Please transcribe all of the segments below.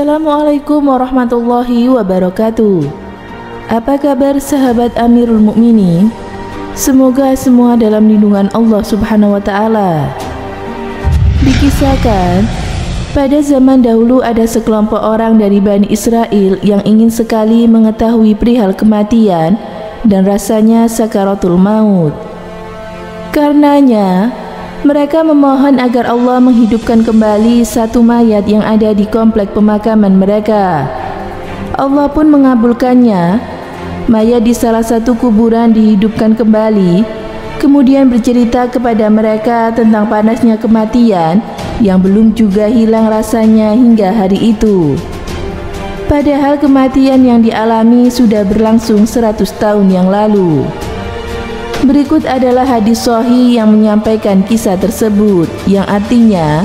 Assalamualaikum warahmatullahi wabarakatuh. Apa kabar sahabat Amirul Mukminin? Semoga semua dalam lindungan Allah Subhanahu wa Ta'ala. Dikisahkan, pada zaman dahulu ada sekelompok orang dari Bani Israel yang ingin sekali mengetahui perihal kematian dan rasanya sakaratul maut. Karenanya, mereka memohon agar Allah menghidupkan kembali satu mayat yang ada di komplek pemakaman mereka. Allah pun mengabulkannya. Mayat di salah satu kuburan dihidupkan kembali, kemudian bercerita kepada mereka tentang panasnya kematian yang belum juga hilang rasanya hingga hari itu. Padahal kematian yang dialami sudah berlangsung 100 tahun yang lalu. Berikut adalah hadis sahih yang menyampaikan kisah tersebut, yang artinya,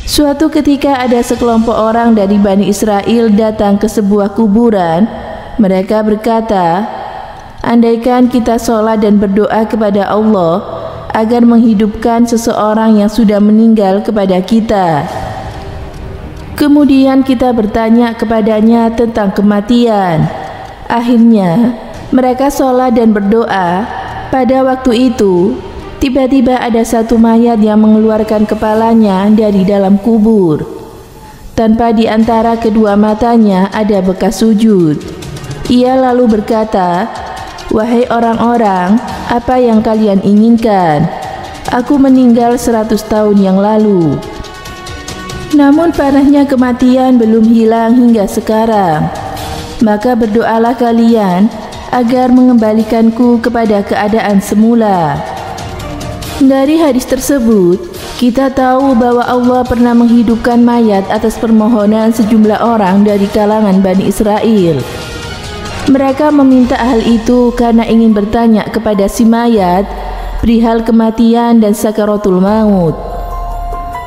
suatu ketika ada sekelompok orang dari Bani Israel datang ke sebuah kuburan. Mereka berkata, andaikan kita sholat dan berdoa kepada Allah agar menghidupkan seseorang yang sudah meninggal kepada kita. Kemudian kita bertanya kepadanya tentang kematian. Akhirnya, mereka sholat dan berdoa. Pada waktu itu, tiba-tiba ada satu mayat yang mengeluarkan kepalanya dari dalam kubur. Tanpa di antara kedua matanya ada bekas sujud. Ia lalu berkata, "Wahai orang-orang, apa yang kalian inginkan? Aku meninggal 100 tahun yang lalu. Namun panahnya kematian belum hilang hingga sekarang. Maka berdoalah kalian agar mengembalikanku kepada keadaan semula." Dari hadis tersebut, kita tahu bahwa Allah pernah menghidupkan mayat atas permohonan sejumlah orang dari kalangan Bani Israel. Mereka meminta hal itu karena ingin bertanya kepada si mayat perihal kematian dan sakaratul maut.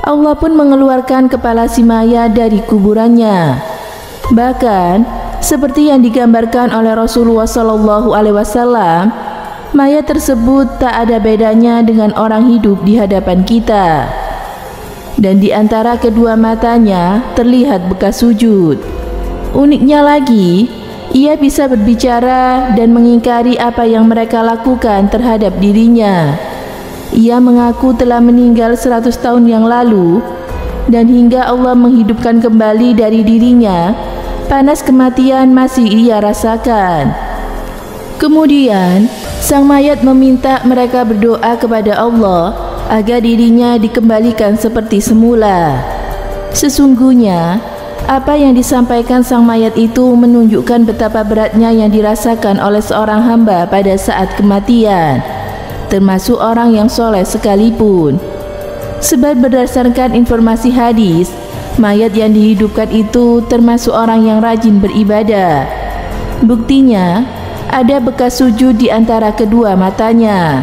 Allah pun mengeluarkan kepala si mayat dari kuburannya. Bahkan seperti yang digambarkan oleh Rasulullah SAW, mayat tersebut tak ada bedanya dengan orang hidup di hadapan kita. Dan di antara kedua matanya terlihat bekas sujud. Uniknya lagi, ia bisa berbicara dan mengingkari apa yang mereka lakukan terhadap dirinya. Ia mengaku telah meninggal 100 tahun yang lalu, dan hingga Allah menghidupkan kembali dari dirinya, panas kematian masih ia rasakan. Kemudian, sang mayat meminta mereka berdoa kepada Allah agar dirinya dikembalikan seperti semula. Sesungguhnya, apa yang disampaikan sang mayat itu menunjukkan betapa beratnya yang dirasakan oleh seorang hamba pada saat kematian, termasuk orang yang soleh sekalipun. Sebab berdasarkan informasi hadis, mayat yang dihidupkan itu termasuk orang yang rajin beribadah. Buktinya, ada bekas sujud di antara kedua matanya.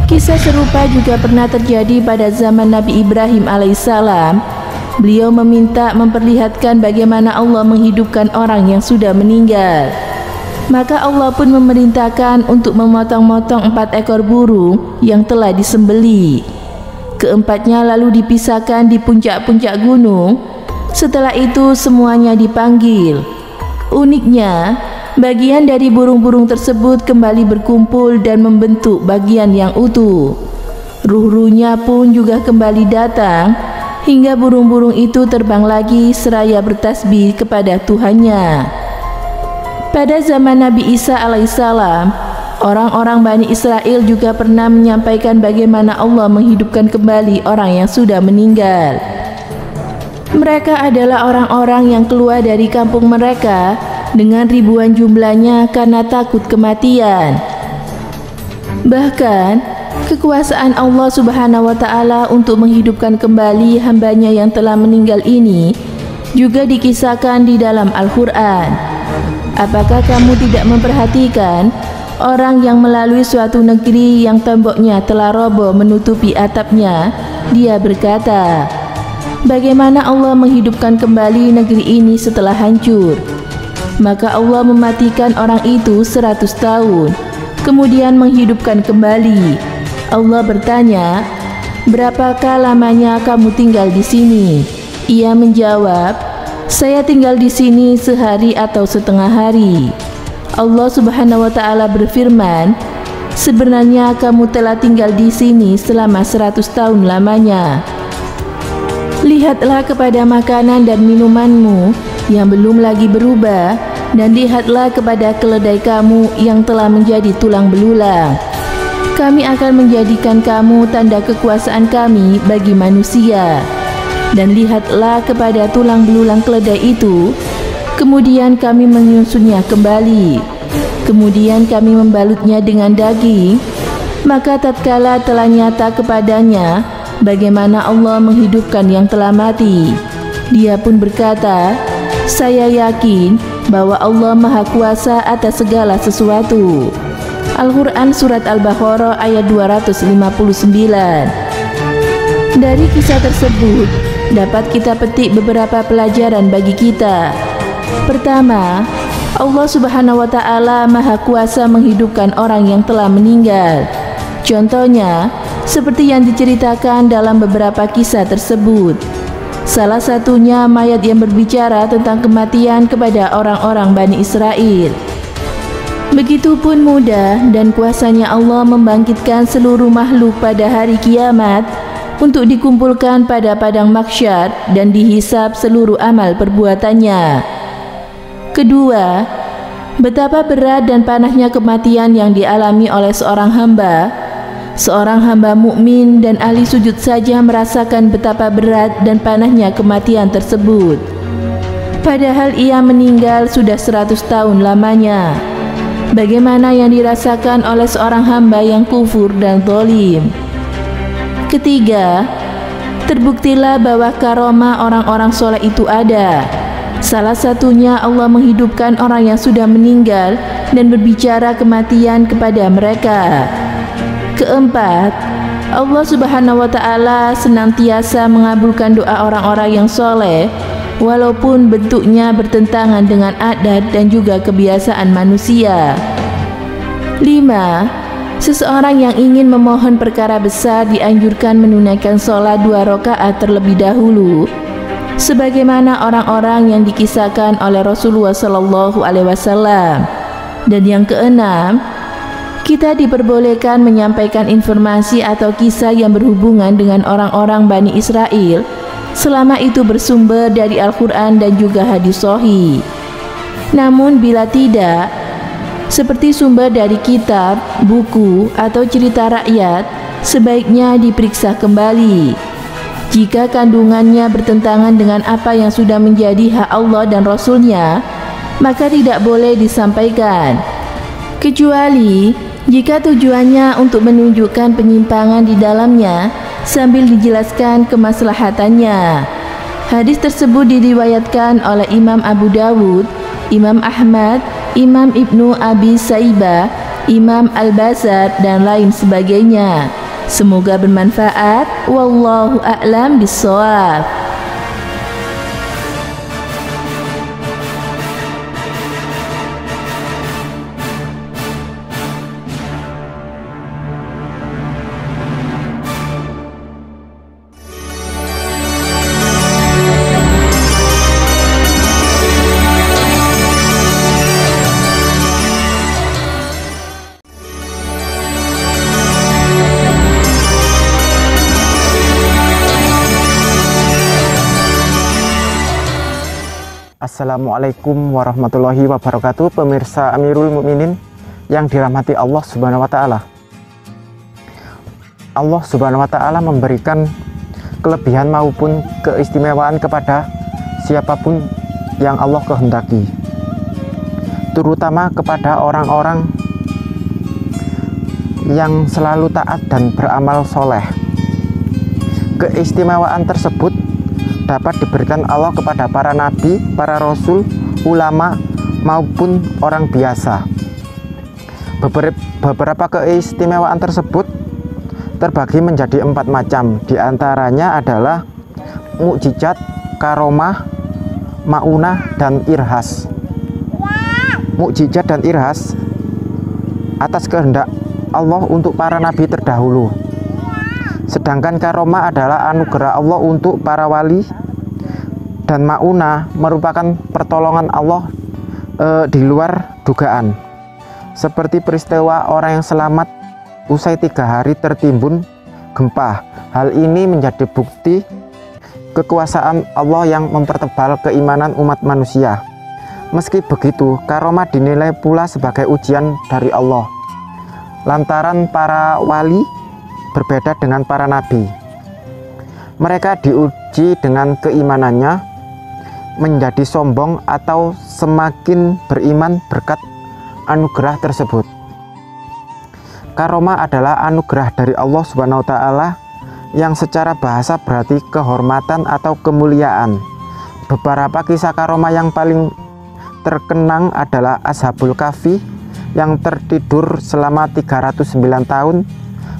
Kisah serupa juga pernah terjadi pada zaman Nabi Ibrahim alaihissalam. Beliau meminta memperlihatkan bagaimana Allah menghidupkan orang yang sudah meninggal. Maka Allah pun memerintahkan untuk memotong-motong 4 ekor burung yang telah disembeli. Keempatnya lalu dipisahkan di puncak-puncak gunung. Setelah itu semuanya dipanggil. Uniknya, bagian dari burung-burung tersebut kembali berkumpul dan membentuk bagian yang utuh. Ruh-ruhnya pun juga kembali datang, hingga burung-burung itu terbang lagi seraya bertasbih kepada Tuhannya. Pada zaman Nabi Isa alaihissalam, orang-orang Bani Israel juga pernah menyampaikan bagaimana Allah menghidupkan kembali orang yang sudah meninggal. Mereka adalah orang-orang yang keluar dari kampung mereka dengan ribuan jumlahnya karena takut kematian. Bahkan, kekuasaan Allah Subhanahu wa Ta'ala untuk menghidupkan kembali hambanya yang telah meninggal ini juga dikisahkan di dalam Al-Quran. Apakah kamu tidak memperhatikan orang yang melalui suatu negeri yang temboknya telah roboh menutupi atapnya? Dia berkata, bagaimana Allah menghidupkan kembali negeri ini setelah hancur? Maka Allah mematikan orang itu 100 tahun, kemudian menghidupkan kembali. Allah bertanya, berapakah lamanya kamu tinggal di sini? Ia menjawab, Saya tinggal di sini sehari atau setengah hari. Allah Subhanahu wa Ta'ala berfirman, sebenarnya kamu telah tinggal di sini selama 100 tahun lamanya. Lihatlah kepada makanan dan minumanmu yang belum lagi berubah, dan lihatlah kepada keledai kamu yang telah menjadi tulang belulang. Kami akan menjadikan kamu tanda kekuasaan kami bagi manusia. Dan lihatlah kepada tulang belulang keledai itu, kemudian kami menyusunnya kembali. Kemudian kami membalutnya dengan daging. Maka tatkala telah nyata kepadanya bagaimana Allah menghidupkan yang telah mati, dia pun berkata, saya yakin bahwa Allah Maha Kuasa atas segala sesuatu. Al-Quran Surat Al-Baqarah ayat 259. Dari kisah tersebut dapat kita petik beberapa pelajaran bagi kita. Pertama, Allah Subhanahu wa Ta'ala Maha Kuasa menghidupkan orang yang telah meninggal. Contohnya, seperti yang diceritakan dalam beberapa kisah tersebut. Salah satunya mayat yang berbicara tentang kematian kepada orang-orang Bani Israel. Begitupun mudah dan kuasanya Allah membangkitkan seluruh makhluk pada hari kiamat untuk dikumpulkan pada padang mahsyar dan dihisab seluruh amal perbuatannya. Kedua, betapa berat dan panasnya kematian yang dialami oleh seorang hamba. Seorang hamba mukmin dan ahli sujud saja merasakan betapa berat dan panasnya kematian tersebut. Padahal ia meninggal sudah 100 tahun lamanya. Bagaimana yang dirasakan oleh seorang hamba yang kufur dan zalim? Ketiga, terbuktilah bahwa karomah orang-orang soleh itu ada. Salah satunya Allah menghidupkan orang yang sudah meninggal dan berbicara kematian kepada mereka. Keempat, Allah Subhanahu wa Ta'ala senantiasa mengabulkan doa orang-orang yang soleh, walaupun bentuknya bertentangan dengan adat dan juga kebiasaan manusia. 5. Seseorang yang ingin memohon perkara besar dianjurkan menunaikan sholat 2 rakaat terlebih dahulu, sebagaimana orang-orang yang dikisahkan oleh Rasulullah SAW. Dan yang keenam, kita diperbolehkan menyampaikan informasi atau kisah yang berhubungan dengan orang-orang Bani Israel selama itu bersumber dari Al-Quran dan juga hadis sahih. Namun bila tidak, seperti sumber dari kitab, buku, atau cerita rakyat, sebaiknya diperiksa kembali. Jika kandungannya bertentangan dengan apa yang sudah menjadi hak Allah dan Rasulnya, maka tidak boleh disampaikan, kecuali jika tujuannya untuk menunjukkan penyimpangan di dalamnya sambil dijelaskan kemaslahatannya. Hadis tersebut diriwayatkan oleh Imam Abu Dawud, Imam Ahmad, Imam Ibnu Abi Saibah, Imam Al-Bazar, dan lain sebagainya. Semoga bermanfaat. Wallahu a'lam bishawab. Assalamualaikum warahmatullahi wabarakatuh. Pemirsa Amirul Mukminin yang dirahmati Allah Subhanahu wa Ta'ala. Allah Subhanahu wa Ta'ala memberikan kelebihan maupun keistimewaan kepada siapapun yang Allah kehendaki, terutama kepada orang-orang yang selalu taat dan beramal soleh. Keistimewaan tersebut dapat diberikan Allah kepada para nabi, para rasul, ulama, maupun orang biasa. Beberapa keistimewaan tersebut terbagi menjadi 4 macam. Di antaranya adalah mukjizat, karomah, maunah, dan irhas. Mukjizat dan irhas atas kehendak Allah untuk para nabi terdahulu. Sedangkan karomah adalah anugerah Allah untuk para wali dan Maunah merupakan pertolongan Allah di luar dugaan. Seperti peristiwa orang yang selamat usai 3 hari tertimbun gempa. Hal ini menjadi bukti kekuasaan Allah yang mempertebal keimanan umat manusia. Meski begitu, karomah dinilai pula sebagai ujian dari Allah, lantaran para wali berbeda dengan para nabi. Mereka diuji dengan keimanannya menjadi sombong atau semakin beriman berkat anugerah tersebut. Karomah adalah anugerah dari Allah Subhanahu wa Ta'ala yang secara bahasa berarti kehormatan atau kemuliaan. Beberapa kisah karomah yang paling terkenang adalah Ashabul Kahfi yang tertidur selama 309 tahun,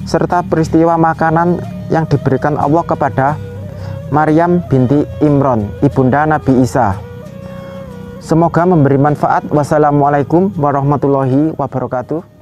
serta peristiwa makanan yang diberikan Allah kepada Maryam binti Imran, ibunda Nabi Isa. Semoga memberi manfaat. Wassalamualaikum warahmatullahi wabarakatuh.